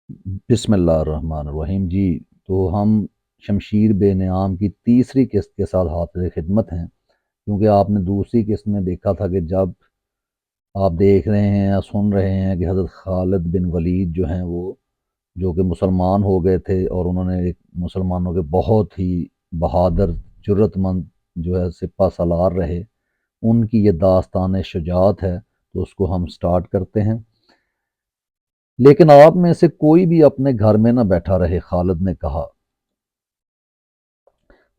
بسم اللہ الرحمن الرحیم جی۔ تو ہم شمشیر بے نعام کی تیسری قسط کے ساتھ حاضر خدمت ہیں، کیونکہ آپ نے دوسری قسط میں دیکھا تھا کہ جب آپ دیکھ رہے ہیں یا سن رہے ہیں کہ حضرت خالد بن ولید جو ہیں وہ جو کہ مسلمان ہو گئے تھے، اور انہوں نے ایک مسلمانوں کے بہت ہی بہادر جرت مند جو ہے سپہ سالار رہے، ان کی یہ داستان شجاعت ہے۔ تو اس کو ہم سٹارٹ کرتے ہیں۔ لیکن آپ میں سے کوئی بھی اپنے گھر میں نہ بیٹھا رہے، خالد نے کہا۔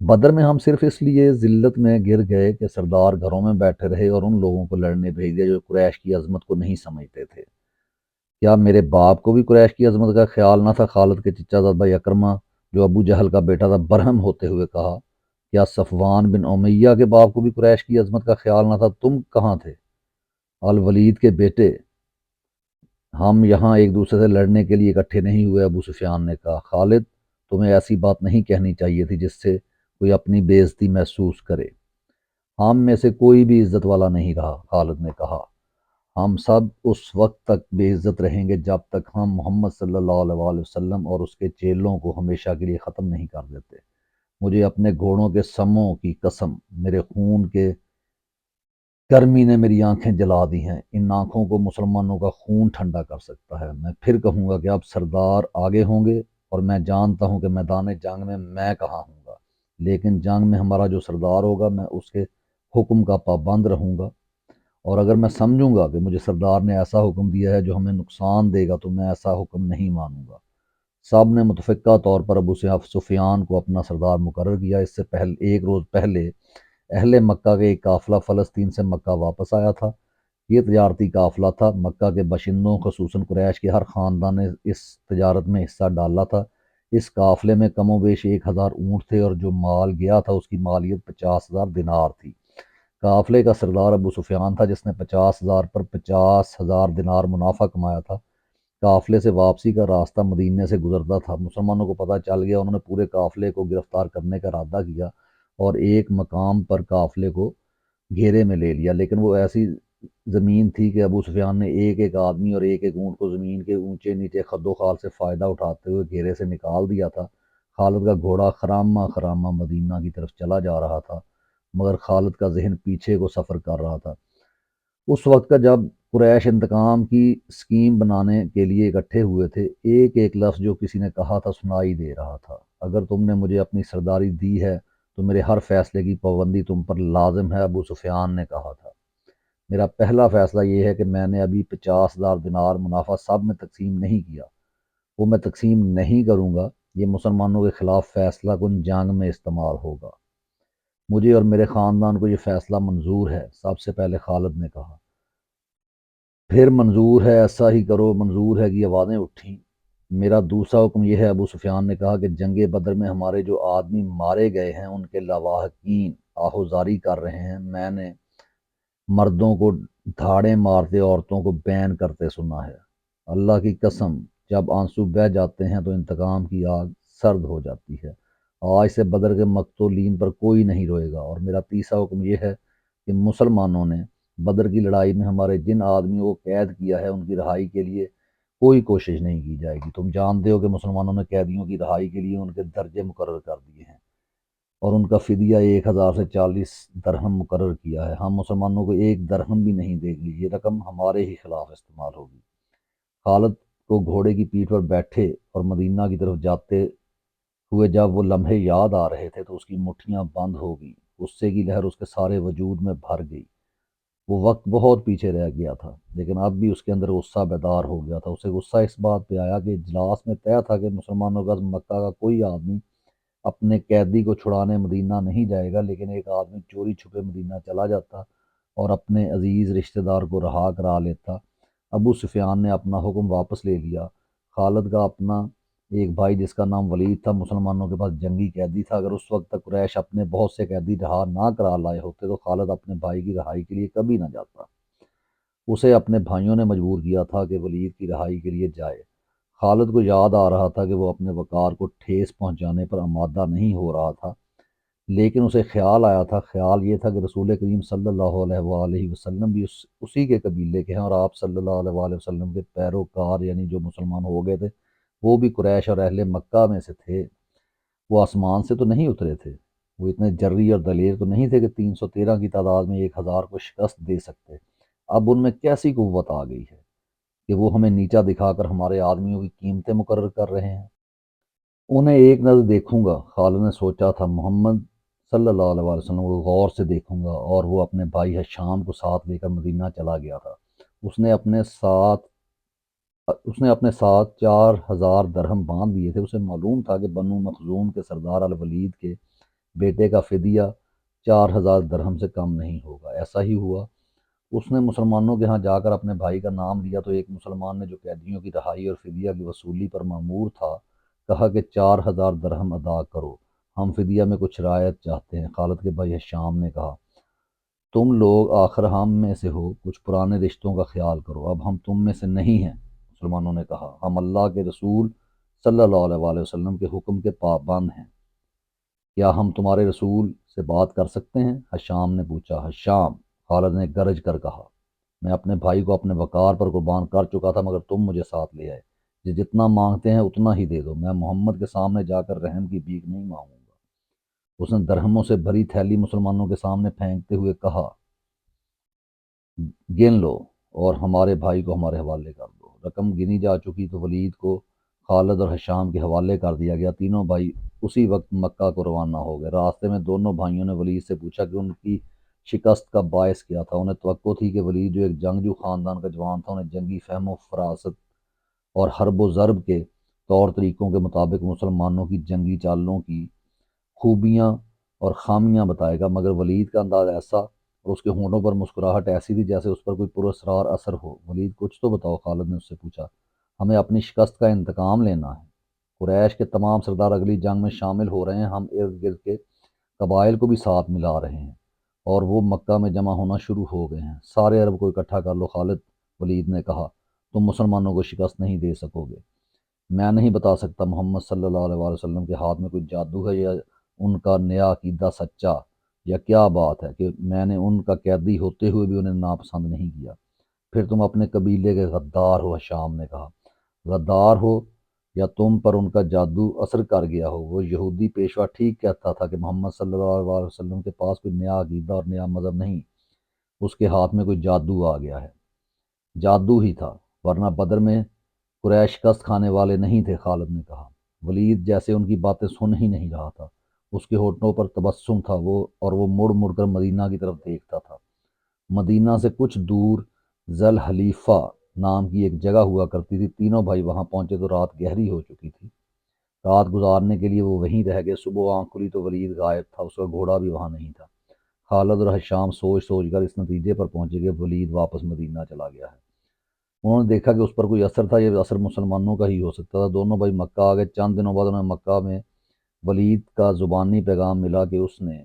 بدر میں ہم صرف اس لیے ذلت میں گر گئے کہ سردار گھروں میں بیٹھے رہے اور ان لوگوں کو لڑنے بھیج دیا جو قریش کی عظمت کو نہیں سمجھتے تھے۔ کیا میرے باپ کو بھی قریش کی عظمت کا خیال نہ تھا؟ خالد کے چچا زاد بھائی اکرمہ جو ابو جہل کا بیٹا تھا برہم ہوتے ہوئے کہا۔ کیا صفوان بن امیہ کے باپ کو بھی قریش کی عظمت کا خیال نہ تھا؟ تم کہاں تھے الولید کے بیٹے؟ ہم یہاں ایک دوسرے سے لڑنے کے لیے اکٹھے نہیں ہوئے، ابو سفیان نے کہا۔ خالد، تمہیں ایسی بات نہیں کہنی چاہیے تھی جس سے کوئی اپنی بے عزتی محسوس کرے۔ ہم میں سے کوئی بھی عزت والا نہیں رہا، خالد نے کہا۔ ہم سب اس وقت تک بے عزت رہیں گے جب تک ہم محمد صلی اللہ علیہ وآلہ وسلم اور اس کے چیلوں کو ہمیشہ کے لیے ختم نہیں کر دیتے۔ مجھے اپنے گھوڑوں کے سموں کی قسم، میرے خون کے گرمی نے میری آنکھیں جلا دی ہیں۔ ان آنکھوں کو مسلمانوں کا خون ٹھنڈا کر سکتا ہے۔ میں پھر کہوں گا کہ اب سردار آگے ہوں گے، اور میں جانتا ہوں کہ میدان جنگ میں کہاں ہوں گا، لیکن جنگ میں ہمارا جو سردار ہوگا میں اس کے حکم کا پابند رہوں گا، اور اگر میں سمجھوں گا کہ مجھے سردار نے ایسا حکم دیا ہے جو ہمیں نقصان دے گا تو میں ایسا حکم نہیں مانوں گا۔ سب نے متفقہ طور پر ابو سفیان کو اپنا سردار مقرر کیا۔ اس سے ایک روز پہلے اہل مکہ کے ایک قافلہ فلسطین سے مکہ واپس آیا تھا۔ یہ تجارتی قافلہ تھا۔ مکہ کے باشندوں خصوصاً قریش کے ہر خاندان نے اس تجارت میں حصہ ڈالا تھا۔ اس قافلے میں کم و بیش 1000 اونٹ تھے، اور جو مال گیا تھا اس کی مالیت 50,000 دینار تھی۔ قافلے کا سردار ابو سفیان تھا، جس نے 50,000 پر 50,000 دینار منافع کمایا تھا۔ قافلے سے واپسی کا راستہ مدینے سے گزرتا تھا۔ مسلمانوں کو پتہ چل گیا، انہوں نے پورے قافلے کو گرفتار کرنے کا ارادہ کیا اور ایک مقام پر قافلے کو گھیرے میں لے لیا، لیکن وہ ایسی زمین تھی کہ ابو سفیان نے ایک ایک آدمی اور ایک ایک اونٹ کو زمین کے اونچے نیچے خد و خال سے فائدہ اٹھاتے ہوئے گھیرے سے نکال دیا تھا۔ خالد کا گھوڑا خرامہ خرامہ مدینہ کی طرف چلا جا رہا تھا، مگر خالد کا ذہن پیچھے کو سفر کر رہا تھا۔ اس وقت کا جب قریش انتقام کی اسکیم بنانے کے لیے اکٹھے ہوئے تھے، ایک ایک لفظ جو کسی نے کہا تھا سنائی دے رہا تھا۔ اگر تم نے مجھے اپنی سرداری دی ہے تو میرے ہر فیصلے کی پابندی تم پر لازم ہے، ابو سفیان نے کہا تھا۔ میرا پہلا فیصلہ یہ ہے کہ میں نے ابھی 50,000 دینار منافع سب میں تقسیم نہیں کیا، وہ میں تقسیم نہیں کروں گا۔ یہ مسلمانوں کے خلاف فیصلہ کن جنگ میں استعمال ہوگا۔ مجھے اور میرے خاندان کو یہ فیصلہ منظور ہے، سب سے پہلے خالد نے کہا۔ پھر منظور ہے، ایسا ہی کرو، منظور ہے کی آوازیں اٹھیں۔ میرا دوسرا حکم یہ ہے، ابو سفیان نے کہا، کہ جنگ بدر میں ہمارے جو آدمی مارے گئے ہیں ان کے لواحقین آہوزاری کر رہے ہیں۔ میں نے مردوں کو دھاڑیں مارتے، عورتوں کو بین کرتے سنا ہے۔ اللہ کی قسم، جب آنسو بہہ جاتے ہیں تو انتقام کی آگ سرد ہو جاتی ہے۔ آج سے بدر کے مقتولین پر کوئی نہیں روئے گا۔ اور میرا تیسرا حکم یہ ہے کہ مسلمانوں نے بدر کی لڑائی میں ہمارے جن آدمیوں کو قید کیا ہے ان کی رہائی کے لیے کوئی کوشش نہیں کی جائے گی۔ تم جانتے ہو کہ مسلمانوں نے قیدیوں کی رہائی کے لیے ان کے درجے مقرر کر دیے ہیں، اور ان کا فدیہ 1000 سے 40 درہم مقرر کیا ہے۔ ہم مسلمانوں کو 1 درہم بھی نہیں دیں گے، یہ رقم ہمارے ہی خلاف استعمال ہوگی۔ خالد کو گھوڑے کی پیٹھ پر بیٹھے اور مدینہ کی طرف جاتے ہوئے جب وہ لمحے یاد آ رہے تھے تو اس کی مٹھیاں بند ہو گئیں، غصے کی لہر اس کے سارے وجود میں بھر گئی۔ وہ وقت بہت پیچھے رہ گیا تھا، لیکن اب بھی اس کے اندر غصہ بیدار ہو گیا تھا۔ اسے غصہ اس بات پہ آیا کہ اجلاس میں طے تھا کہ مسلمانوں کا مکہ کا کوئی آدمی اپنے قیدی کو چھڑانے مدینہ نہیں جائے گا، لیکن ایک آدمی چوری چھپے مدینہ چلا جاتا اور اپنے عزیز رشتہ دار کو رہا کرا لیتا۔ ابو سفیان نے اپنا حکم واپس لے لیا۔ خالد کا اپنا ایک بھائی جس کا نام ولید تھا مسلمانوں کے پاس جنگی قیدی تھا۔ اگر اس وقت تک قریش اپنے بہت سے قیدی رہا نہ کرا لائے ہوتے تو خالد اپنے بھائی کی رہائی کے لیے کبھی نہ جاتا۔ اسے اپنے بھائیوں نے مجبور کیا تھا کہ ولید کی رہائی کے لیے جائے۔ خالد کو یاد آ رہا تھا کہ وہ اپنے وقار کو ٹھیس پہنچانے پر آمادہ نہیں ہو رہا تھا، لیکن اسے خیال آیا تھا، خیال یہ تھا کہ رسول کریم صلی اللہ علیہ وآلہ وسلم بھی اسی کے قبیلے کے ہیں، اور آپ صلی اللہ علیہ وآلہ وسلم کے پیروکار یعنی جو مسلمان ہو گئے تھے وہ بھی قریش اور اہل مکہ میں سے تھے، وہ آسمان سے تو نہیں اترے تھے، وہ اتنے جرری اور دلیر تو نہیں تھے کہ 313 کی تعداد میں 1000 کو شکست دے سکتے۔ اب ان میں کیسی قوت آ گئی ہے کہ وہ ہمیں نیچا دکھا کر ہمارے آدمیوں کی قیمتیں مقرر کر رہے ہیں؟ انہیں ایک نظر دیکھوں گا، خالد نے سوچا تھا، محمد صلی اللہ علیہ وسلم کو غور سے دیکھوں گا، اور وہ اپنے بھائی حشام کو ساتھ لے کر مدینہ چلا گیا تھا۔ اس نے اپنے ساتھ اس نے اپنے ساتھ 4000 درہم باندھ دیے تھے۔ اسے معلوم تھا کہ بنو مخزوم کے سردار الولید کے بیٹے کا فدیہ 4000 درہم سے کم نہیں ہوگا۔ ایسا ہی ہوا۔ اس نے مسلمانوں کے ہاں جا کر اپنے بھائی کا نام لیا تو ایک مسلمان نے، جو قیدیوں کی رہائی اور فدیہ کی وصولی پر مامور تھا، کہا کہ 4000 درہم ادا کرو، ہم فدیہ میں کچھ رعایت چاہتے ہیں۔ خالد کے بھائی شام نے کہا، تم لوگ آخر ہم میں سے ہو، کچھ پرانے رشتوں کا خیال کرو، اب ہم تم میں سے نہیں ہیں۔ مسلمانوں نے کہا، ہم اللہ کے رسول صلی اللہ علیہ وآلہ وسلم کے حکم کے پابند ہیں، کیا ہم تمہارے رسول سے بات کر سکتے ہیں؟ حشام نے پوچھا۔ حشام، خالد نے گرج کر کہا، میں اپنے بھائی کو اپنے وقار پر قربان کر چکا تھا، مگر تم مجھے ساتھ لے آئے، جتنا مانگتے ہیں اتنا ہی دے دو، میں محمد کے سامنے جا کر رحم کی بھیک نہیں مانگوں گا۔ اس نے درہموں سے بھری تھیلی مسلمانوں کے سامنے پھینکتے ہوئے کہا، گن لو اور ہمارے بھائی کو ہمارے حوالے کر دو۔ رقم گنی جا چکی تو ولید کو خالد اور حشام کے حوالے کر دیا گیا۔ تینوں بھائی اسی وقت مکہ کو روانہ ہو گئے۔ راستے میں دونوں بھائیوں نے ولید سے پوچھا کہ ان کی شکست کا باعث کیا تھا۔ انہیں توقع تھی کہ ولید، جو ایک جنگجو خاندان کا جوان تھا، انہیں جنگی فہم و فراست اور حرب و ضرب کے طور طریقوں کے مطابق مسلمانوں کی جنگی چالوں کی خوبیاں اور خامیاں بتائے گا، مگر ولید کا انداز ایسا اور اس کے ہونٹوں پر مسکراہٹ ایسی تھی جیسے اس پر کوئی پراسرار اثر ہو۔ ولید، کچھ تو بتاؤ، خالد نے اس سے پوچھا، ہمیں اپنی شکست کا انتقام لینا ہے۔ قریش کے تمام سردار اگلی جنگ میں شامل ہو رہے ہیں، ہم ارد گرد کے قبائل کو بھی ساتھ ملا رہے ہیں، اور وہ مکہ میں جمع ہونا شروع ہو گئے ہیں۔ سارے عرب کو اکٹھا کر لو خالد، ولید نے کہا، تم مسلمانوں کو شکست نہیں دے سکو گے۔ میں نہیں بتا سکتا محمد صلی اللہ علیہ وآلہ وسلم کے ہاتھ میں کوئی جادو ہے، یا ان کا نیا عقیدہ سچا، یا کیا بات ہے کہ میں نے ان کا قیدی ہوتے ہوئے بھی انہیں ناپسند نہیں کیا۔ پھر تم اپنے قبیلے کے غدار ہو، حشام نے کہا۔ غدار ہو یا تم پر ان کا جادو اثر کر گیا ہو؟ وہ یہودی پیشوا ٹھیک کہتا تھا کہ محمد صلی اللہ علیہ وسلم کے پاس کوئی نیا عقیدہ اور نیا مذہب نہیں، اس کے ہاتھ میں کوئی جادو آ گیا ہے۔ جادو ہی تھا، ورنہ بدر میں قریش شکست کھانے والے نہیں تھے، خالد نے کہا۔ ولید جیسے ان کی باتیں سن ہی نہیں رہا تھا، اس کے ہونٹوں پر تبسم تھا، وہ مڑ مڑ کر مدینہ کی طرف دیکھتا تھا۔ مدینہ سے کچھ دور ذل حلیفہ نام کی ایک جگہ ہوا کرتی تھی۔ تینوں بھائی وہاں پہنچے تو رات گہری ہو چکی تھی۔ رات گزارنے کے لیے وہ وہیں رہ گئے۔ صبح آنکھ کھلی تو ولید غائب تھا، اس کا گھوڑا بھی وہاں نہیں تھا۔ خالد اور حشام سوچ سوچ کر اس نتیجے پر پہنچے کہ ولید واپس مدینہ چلا گیا ہے۔ انہوں نے دیکھا کہ اس پر کوئی اثر تھا، یہ اثر مسلمانوں کا ہی ہو سکتا تھا۔ دونوں بھائی مکہ آ گئے۔ چند دنوں بعد انہیں مکہ میں ولید کا زبانی پیغام ملا کہ اس نے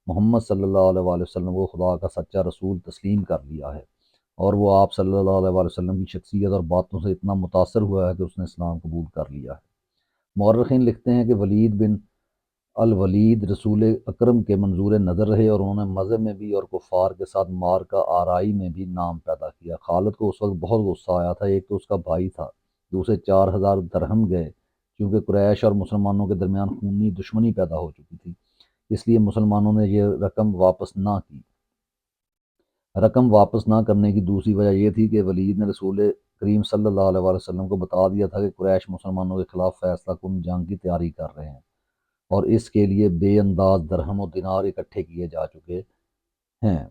محمد صلی اللہ علیہ وآلہ وسلم کو خدا کا سچا رسول تسلیم کر لیا ہے، اور وہ آپ صلی اللہ علیہ وآلہ وسلم کی شخصیت اور باتوں سے اتنا متاثر ہوا ہے کہ اس نے اسلام قبول کر لیا ہے۔ مورخین لکھتے ہیں کہ ولید بن الولید رسول اکرم کے منظور نظر رہے، اور انہوں نے مذہب میں بھی اور کفار کے ساتھ مارکہ آرائی میں بھی نام پیدا کیا۔ خالد کو اس وقت بہت غصہ آیا تھا۔ ایک تو اس کا بھائی تھا، دوسرے 4000 درہم گئے، کیونکہ قریش اور مسلمانوں کے درمیان خونی دشمنی پیدا ہو چکی تھی، اس لیے مسلمانوں نے یہ رقم واپس نہ کی۔ رقم واپس نہ کرنے کی دوسری وجہ یہ تھی کہ ولید نے رسول کریم صلی اللہ علیہ وآلہ وسلم کو بتا دیا تھا کہ قریش مسلمانوں کے خلاف فیصلہ کن جنگ کی تیاری کر رہے ہیں، اور اس کے لیے بے انداز درہم و دینار اکٹھے کیے جا چکے ہیں۔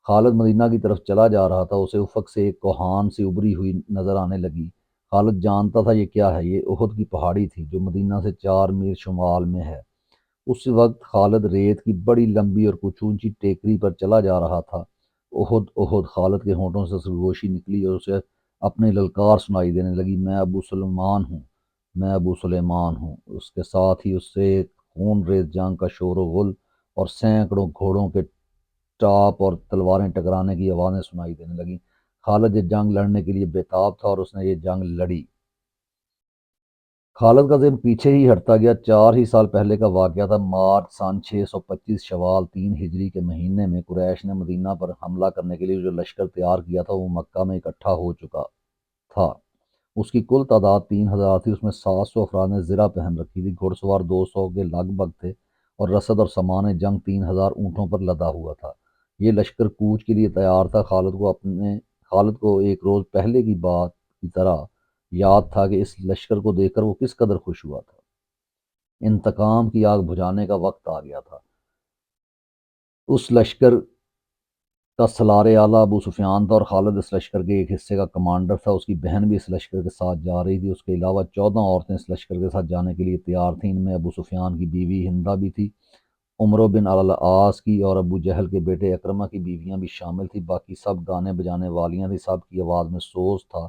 خالد مدینہ کی طرف چلا جا رہا تھا، اسے افق سے ایک کوہان سی ابری ہوئی نظر آنے لگی۔ خالد جانتا تھا یہ کیا ہے، یہ احد کی پہاڑی تھی جو مدینہ سے 4 میل شمال میں ہے۔ اس وقت خالد ریت کی بڑی لمبی اور کچھ اونچی ٹیکری پر چلا جا رہا تھا۔ احد احد، خالد کے ہونٹوں سے سرگوشی نکلی اور اسے اپنی للکار سنائی دینے لگی، میں ابو سلیمان ہوں، میں ابو سلیمان ہوں۔ اس کے ساتھ ہی اس سے ایک خون ریز جنگ کا شور و غل اور سینکڑوں گھوڑوں کے ٹاپ اور تلواریں ٹکرانے کی آوازیں سنائی دینے لگیں۔ خالد یہ جنگ لڑنے کے لیے بےتاب تھا، اور اس نے یہ جنگ لڑی۔ خالد کا ذہن پیچھے ہی ہٹتا گیا۔ 4 ہی سال پہلے کا واقعہ تھا۔ مارچ سن 625 شوال 3 ہجری کے مہینے میں قریش نے مدینہ پر حملہ کرنے کے لیے جو لشکر تیار کیا تھا وہ مکہ میں اکٹھا ہو چکا تھا۔ اس کی کل تعداد 3,000 تھی، اس میں 700 افراد نے زرہ پہن رکھی تھی، گھڑ سوار 200 کے لگ بھگ تھے، اور رسد اور سامان جنگ 3,000 اونٹوں پر لدا ہوا تھا۔ یہ لشکر کوچ کے لیے تیار تھا۔ خالد کو ایک روز پہلے کی بات کی طرح یاد تھا کہ اس لشکر کو دیکھ کر وہ کس قدر خوش ہوا تھا۔ انتقام کی آگ بجھانے کا وقت آ گیا تھا۔ اس لشکر کا سالار اعلیٰ ابو سفیان تھا، اور خالد اس لشکر کے ایک حصے کا کمانڈر تھا۔ اس کی بہن بھی اس لشکر کے ساتھ جا رہی تھی۔ اس کے علاوہ 14 عورتیں اس لشکر کے ساتھ جانے کے لیے تیار تھیں۔ ان میں ابو سفیان کی بیوی ہندہ بھی تھی، عمرو بن العاص کی اور ابو جہل کے بیٹے اکرمہ کی بیویاں بھی شامل تھیں۔ باقی سب گانے بجانے والیاں تھیں، سب کی آواز میں سوز تھا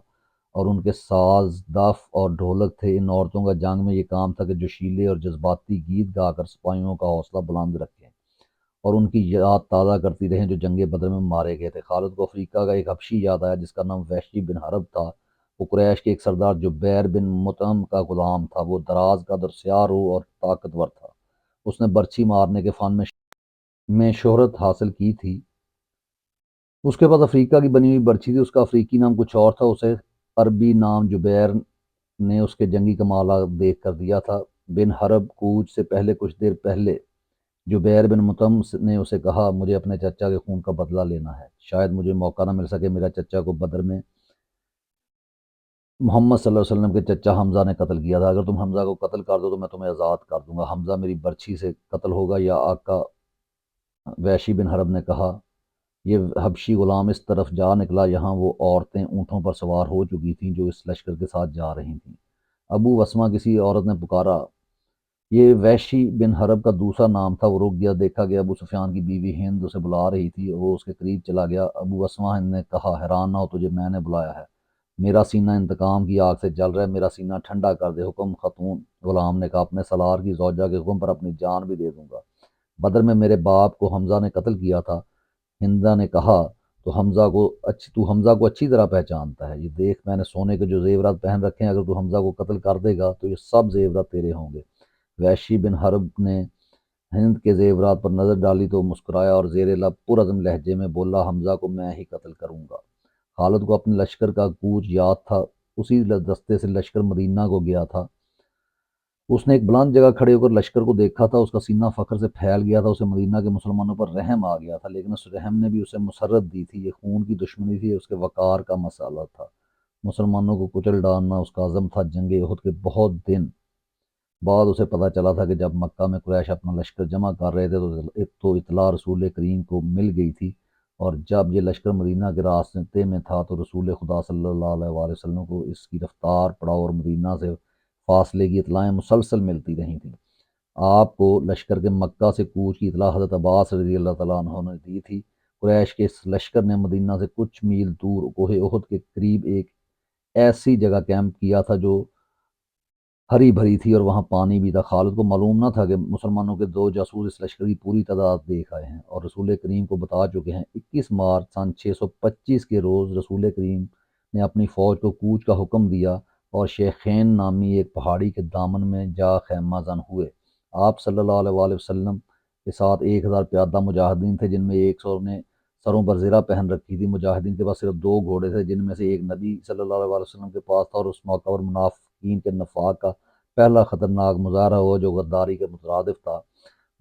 اور ان کے ساز، دف اور ڈھولک تھے۔ ان عورتوں کا جنگ میں یہ کام تھا کہ جوشیلے اور جذباتی گیت گا کر سپاہیوں کا حوصلہ بلند رکھیں اور ان کی یاد تازہ کرتی رہیں جو جنگ بدر میں مارے گئے تھے۔ خالد کو افریقہ کا ایک حبشی یاد آیا جس کا نام وحشی بن حرب تھا۔ وہ قریش کے ایک سردار جبیر بن مطعم کا غلام تھا۔ وہ دراز قد اور سیاہ روح اور طاقتور تھا۔ اس نے برچھی مارنے کے فن میں شہرت حاصل کی تھی۔ اس کے پاس افریقہ کی بنی ہوئی برچھی تھی۔ اس کا افریقی نام کچھ اور تھا۔ اسے عربی نام جبیر نے اس کے جنگی کمالات دیکھ کر دیا تھا۔ بن حرب کوچ سے پہلے کچھ دیر پہلے جبیر بن مطعم نے اسے کہا، مجھے اپنے چچا کے خون کا بدلہ لینا ہے، شاید مجھے موقع نہ مل سکے۔ میرا چچا کو بدر میں محمد صلی اللہ علیہ وسلم کے چچا حمزہ نے قتل کیا تھا۔ اگر تم حمزہ کو قتل کر دو تو میں تمہیں آزاد کر دوں گا۔ حمزہ میری برچھی سے قتل ہوگا یا آقا؟ وحشی بن حرب نے کہا۔ یہ حبشی غلام اس طرف جا نکلا۔ یہاں وہ عورتیں اونٹوں پر سوار ہو چکی تھیں جو اس لشکر کے ساتھ جا رہی تھیں۔ ابو وسمہ کسی عورت نے پکارا۔ یہ وحشی بن حرب کا دوسرا نام تھا۔ وہ رک گیا، دیکھا کہ ابو سفیان کی بیوی ہند اسے بلا رہی تھی۔ وہ اس کے قریب چلا گیا۔ ابو وسمہ نے کہا، حیران نہ ہو، تجھے میں نے بلایا ہے۔ میرا سینہ انتقام کی آگ سے جل رہا ہے، میرا سینہ ٹھنڈا کر دے۔ حکم خاتون غلام نے کہا، اپنے سالار کی زوجہ کے حکم پر اپنی جان بھی دے دوں گا۔ بدر میں میرے باپ کو حمزہ نے قتل کیا تھا۔ ہندہ نے کہا، تو حمزہ کو اچھی طرح پہچانتا ہے۔ یہ دیکھ، میں نے سونے کے جو زیورات پہن رکھے ہیں، اگر تو حمزہ کو قتل کر دے گا تو یہ سب زیورات تیرے ہوں گے۔ وحشی بن حرب نے ہند کے زیورات پر نظر ڈالی تو مسکرایا اور زیر لب پرعزم لہجے میں بولا، حمزہ کو میں ہی قتل کروں گا۔ خالد کو اپنے لشکر کا کوچ یاد تھا۔ اسی رستے سے لشکر مدینہ کو گیا تھا۔ اس نے ایک بلند جگہ کھڑے ہو کر لشکر کو دیکھا تھا۔ اس کا سینہ فخر سے پھیل گیا تھا۔ اسے مدینہ کے مسلمانوں پر رحم آ گیا تھا، لیکن اس رحم نے بھی اسے مسرت دی تھی۔ یہ خون کی دشمنی تھی، اس کے وقار کا مسئلہ تھا۔ مسلمانوں کو کچل ڈالنا اس کا عزم تھا۔ جنگ احد کے بہت دن بعد اسے پتہ چلا تھا کہ جب مکہ میں قریش اپنا لشکر جمع کر رہے تھے تو اطلاع رسول کریم کو مل گئی تھی، اور جب یہ لشکر مدینہ کے راستے میں تھا تو رسول خدا صلی اللہ علیہ وآلہ وسلم کو اس کی رفتار، پڑاؤ اور مدینہ سے فاصلے کی اطلاعیں مسلسل ملتی رہی تھیں۔ آپ کو لشکر کے مکہ سے کوچ کی اطلاع حضرت عباس رضی اللہ تعالیٰ عنہ نے دی تھی۔ قریش کے اس لشکر نے مدینہ سے کچھ میل دور کوہ احد کے قریب ایک ایسی جگہ کیمپ کیا تھا جو ہری بھری تھی اور وہاں پانی بھی تھا۔ خالد کو معلوم نہ تھا کہ مسلمانوں کے 2 جاسوس اس لشکر کی پوری تعداد دیکھ آئے ہیں اور رسول کریم کو بتا چکے ہیں۔ 21 مارچ سن 625 کے روز رسول کریم نے اپنی فوج کو کوچ کا حکم دیا اور شیخین نامی ایک پہاڑی کے دامن میں جا خیمہ زن ہوئے۔ آپ صلی اللہ علیہ وآلہ وسلم کے ساتھ 1000 پیادہ مجاہدین تھے، جن میں 100 نے سروں پر زرہ پہن رکھی تھی۔ مجاہدین کے پاس صرف 2 گھوڑے تھے، جن میں سے ایک نبی صلی اللہ علیہ وآلہ وسلم کے پاس تھا، اور اس موقع پر منافقین کے نفاق کا پہلا خطرناک مظاہرہ ہوا جو غداری کے مترادف تھا۔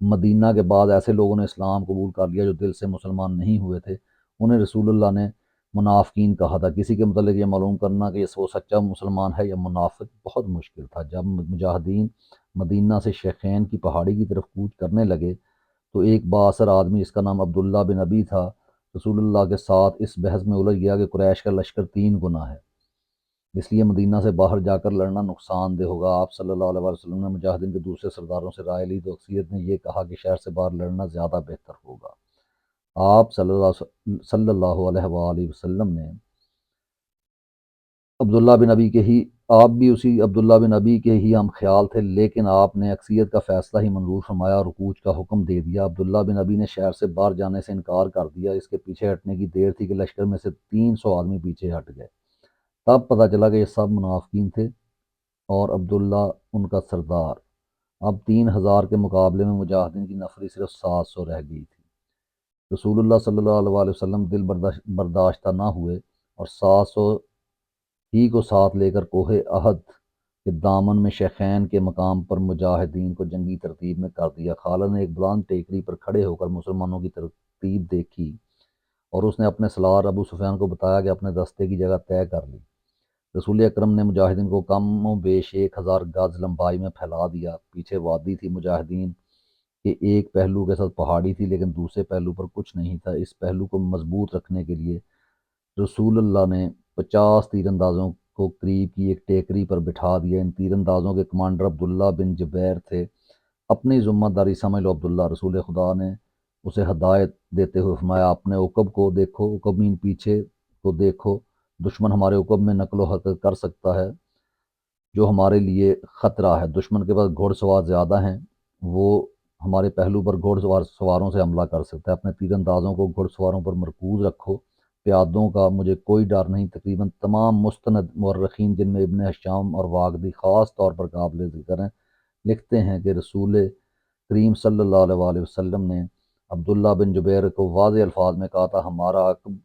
مدینہ کے بعد ایسے لوگوں نے اسلام قبول کر لیا جو دل سے مسلمان نہیں ہوئے تھے۔ انہیں رسول اللہ نے منافقین کہا تھا۔ کسی کے متعلق یہ معلوم کرنا کہ وہ سچا مسلمان ہے یا منافق بہت مشکل تھا۔ جب مجاہدین مدینہ سے شیخین کی پہاڑی کی طرف کوچ کرنے لگے تو ایک بااثر آدمی جس کا نام عبداللہ بن ابی تھا رسول اللہ کے ساتھ اس بحث میں الجھ گیا کہ قریش کا لشکر 3 گنا ہے، اس لیے مدینہ سے باہر جا کر لڑنا نقصان دہ ہوگا۔ آپ صلی اللہ علیہ وسلم نے مجاہدین کے دوسرے سرداروں سے رائے لی تو اکثریت نے یہ کہا کہ شہر سے باہر لڑنا زیادہ بہتر ہوگا۔ آپ صلی اللہ علیہ وآلہ وسلم نے عبداللہ بن ابی کے ہی آپ بھی اسی عبداللہ بن ابی کے ہی ہم خیال تھے، لیکن آپ نے اکثریت کا فیصلہ ہی منظور فرمایا اور کوچ کا حکم دے دیا۔ عبداللہ بن ابی نے شہر سے باہر جانے سے انکار کر دیا۔ اس کے پیچھے ہٹنے کی دیر تھی کہ لشکر میں سے 300 آدمی پیچھے ہٹ گئے۔ تب پتہ چلا کہ یہ سب منافقین تھے اور عبداللہ ان کا سردار۔ اب 3000 کے مقابلے میں مجاہدین کی نفری صرف 700 رہ گئی تھی۔ رسول اللہ صلی اللہ علیہ وسلم دل برداشتہ نہ ہوئے اور 700 ہی کو ساتھ لے کر کوہ عہد کے دامن میں شیخین کے مقام پر مجاہدین کو جنگی ترتیب میں کر دیا۔ خالد نے ایک بلند ٹیکری پر کھڑے ہو کر مسلمانوں کی ترتیب دیکھی اور اس نے اپنے سالار ابو سفیان کو بتایا کہ اپنے دستے کی جگہ طے کر لی۔ رسول اکرم نے مجاہدین کو کم و بیش 1000 گز لمبائی میں پھیلا دیا۔ پیچھے وادی تھی، مجاہدین کے ایک پہلو کے ساتھ پہاڑی تھی، لیکن دوسرے پہلو پر کچھ نہیں تھا۔ اس پہلو کو مضبوط رکھنے کے لیے رسول اللہ نے 50 تیر اندازوں کو قریب کی ایک ٹیکری پر بٹھا دیا۔ ان تیر اندازوں کے کمانڈر عبداللہ بن جبیر تھے۔ اپنی ذمہ داری سمجھ لو عبداللہ، رسول خدا نے اسے ہدایت دیتے ہوئے فرمایا، اپنے عقب کو دیکھو، عقبین پیچھے کو دیکھو، دشمن ہمارے عقب میں نقل و حرکت کر سکتا ہے جو ہمارے لیے خطرہ ہے۔ دشمن کے پاس گھوڑ سوار زیادہ ہیں، وہ ہمارے پہلو پر گھوڑ سواروں سے حملہ کر سکتا ہے۔ اپنے تیر اندازوں کو گھوڑ سواروں پر مرکوز رکھو، پیادوں کا مجھے کوئی ڈر نہیں۔ تقریباً تمام مستند مورخین، جن میں ابن ہشام اور واقدی خاص طور پر قابل ذکر ہیں، لکھتے ہیں کہ رسول کریم صلی اللہ علیہ وآلہ وسلم نے عبداللہ بن جبیر کو واضح الفاظ میں کہا تھا، ہمارا عقب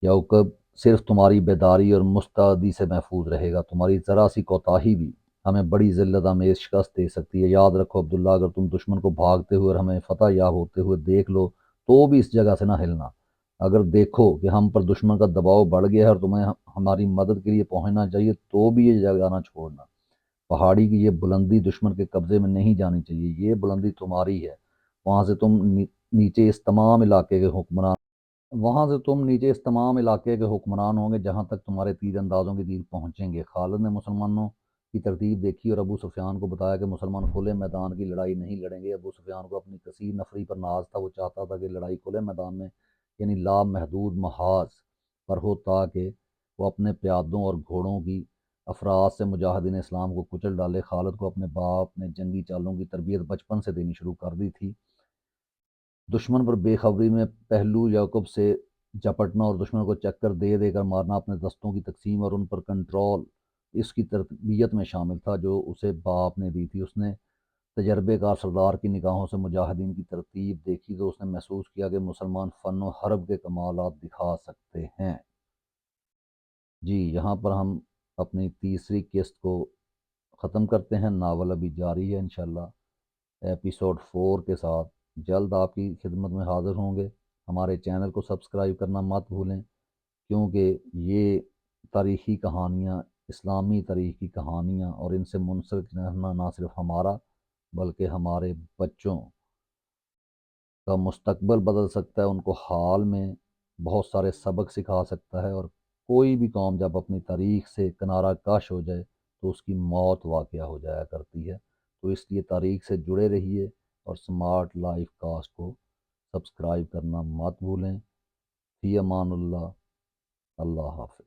یا عقب صرف تمہاری بیداری اور مستعدی سے محفوظ رہے گا، تمہاری ذرا سی کوتاہی بھی ہمیں بڑی ذلت آمیز شکست دے سکتی ہے۔ یاد رکھو عبداللہ، اگر تم دشمن کو بھاگتے ہوئے اور ہمیں فتح یاب ہوتے ہوئے دیکھ لو تو بھی اس جگہ سے نہ ہلنا۔ اگر دیکھو کہ ہم پر دشمن کا دباؤ بڑھ گیا ہے اور تمہیں ہماری مدد کے لیے پہنچنا چاہیے تو بھی یہ جگہ نہ چھوڑنا۔ پہاڑی کی یہ بلندی دشمن کے قبضے میں نہیں جانی چاہیے، یہ بلندی تمہاری ہے، وہاں سے تم نیچے اس تمام علاقے کے حکمران وہاں سے تم نیچے اس تمام علاقے کے حکمران ہوں گے جہاں تک تمہارے تیر اندازوں کے تیر پہنچیں گے۔ خالد نے مسلمانوں کی ترتیب دیکھی اور ابو سفیان کو بتایا کہ مسلمان کھلے میدان کی لڑائی نہیں لڑیں گے۔ ابو سفیان کو اپنی کثیر نفری پر ناز تھا، وہ چاہتا تھا کہ لڑائی کھلے میدان میں یعنی لامحدود محاذ پر ہو تاکہ وہ اپنے پیادوں اور گھوڑوں کی افراد سے مجاہدین اسلام کو کچل ڈالے۔ خالد کو اپنے باپ نے جنگی چالوں کی تربیت بچپن سے دینی شروع کر دی تھی۔ دشمن پر بے خبری میں پہلو یا عقب سے جھپٹنا اور دشمن کو چکر دے دے کر مارنا اپنے دستوں کی تقسیم اور ان پر کنٹرول اس کی تربیت میں شامل تھا جو اسے باپ نے دی تھی۔ اس نے تجربے کار سردار کی نگاہوں سے مجاہدین کی ترتیب دیکھی تو اس نے محسوس کیا کہ مسلمان فن و حرب کے کمالات دکھا سکتے ہیں۔ جی، یہاں پر ہم اپنی تیسری قسط کو ختم کرتے ہیں، ناول ابھی جاری ہے، انشاءاللہ ایپیسوڈ 4 کے ساتھ جلد آپ کی خدمت میں حاضر ہوں گے۔ ہمارے چینل کو سبسکرائب کرنا مت بھولیں، کیونکہ یہ تاریخی کہانیاں، اسلامی تاریخی کہانیاں اور ان سے منسلک رہنا نہ صرف ہمارا بلکہ ہمارے بچوں کا مستقبل بدل سکتا ہے، ان کو حال میں بہت سارے سبق سکھا سکتا ہے۔ اور کوئی بھی قوم جب اپنی تاریخ سے کنارہ کش ہو جائے تو اس کی موت واقعہ ہو جایا کرتی ہے۔ تو اس لیے تاریخ سے جڑے رہیے اور سمارٹ لائف کاسٹ کو سبسکرائب کرنا مت بھولیں۔ فی امان اللہ، اللہ حافظ۔